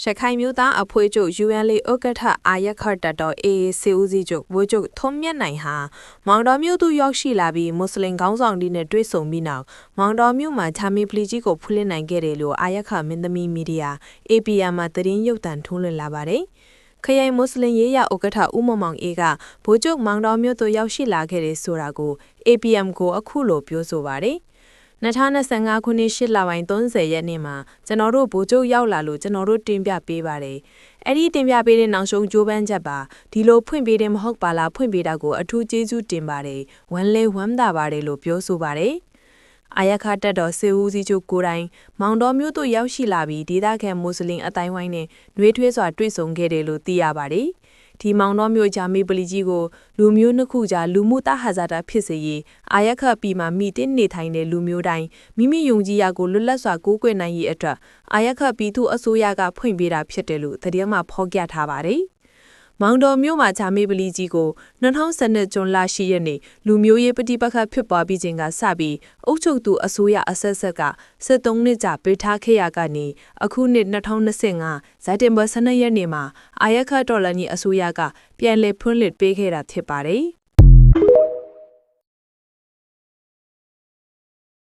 ရခိုင်မျိုးသားအဖွဲ့ချုပ် UN ဥက္ကဋ္ဌအာရခတ်တတော် AA စေဦးစီးချုပ်ဝိုချုပ်ထုံးမြတ်နိုင်ဟာမောင်တော်မြို့သို့ရောက်ရှိလာပြီးမွတ်စလင်ခေါင်းဆောင်တွေနဲ့တွေ့ဆုံပြီးနောက်မောင်တော်မြို့မှာဂျာမီပလီကြီးကိုဖွင့်လှစ်နိုင်ခဲ့တယ်လို့အာရခမင်းသမီးမီဒီယာ APR မှာသတင်းရုပ်သံထုတ်လွှင့်လာပါတယ်ခရိုင်မွတ်စလင်ရေးရဥက္ကဋ္ဌဦးမောင်အေးကဗိုလ်ချုပ်မောင်တော်မြို့သို့ရောက်ရှိလာခဲ့တယ်ဆိုတာကို APM ကိုအခုလိုပြောဆိုပါတယ်2025ခုနှစ်8လပိုင်း30ရက်နေ့မှာကျွန်တော်တို့ဗိုလ်ချုပ်ရောက်လာလို့ကျွန်တော်တို့တင်ပြပေးပါတယ်။အဲ့ဒီတင်ပြပေးတဲ့နောက်ဆုံးကြိုးပမ်းချက်ပါဒီလိုဖွင့်ပေးတယ်မဟုတ်ပါလားဖွင့်ပေးတာကိုအထူးကျေးဇူးတင်ပါတယ်။ဝမ်းလဲဝမ်းသာပါတယ်လို့ပြောဆိုပါတယ်။အာရခတက်တော်စေဦးစီးချုပ်ကိုတိုင်မောင်တော်မြို့သို့ရောက်ရှိလာပြီးဒေသခံမွတ်စလင်အတိုင်းဝိုင်းနဲ့နှွေးထွေးစွာတွေ့ဆုံခဲ့တယ်လို့သိရပါတယ်။ဒီမောင်တော်မျိုးဂျာမီပလီကြီးကိုလူမျိုးနှစ်ခုကြားလူမှုတဟဇာတာဖြစ်စေရေးအာရခပြည်မှာမိတင်းနေထိုင်တဲ့လူမျိုးတိုင်းမိမိယုံကြည်ရာကိုလွတ်လပ်စွာကိုးကွယ်နိုင်ရေးအတွက်အာရခပြည်သူအစိုးရကဖွင့်ပေးတာဖြစ်တယ်လို့သတင်းမှာဖော်ပြထားပါတယ်။မောင်တော်မြို့မှာဂျာမီပလီကြီးကို2012ဇွန်လ10ရက်နေ့လူမျိုးရေးပဋိပက္ခဖြစ်ပွားပြီးချိန်ကစပြီးအုပ်ချုပ်သူအစိုးရအဆက်ဆက်က73နှစ်ကြာပေးထားခဲ့ရကနေအခုနှစ်2025ဇက်တင်ဘာ12ရက်နေ့မှာအာရခတော်လန်ကြီးအစိုးရကပြန်လည်ဖွင့်လှစ်ပေးခဲ့တာဖြစ်ပါတယ်။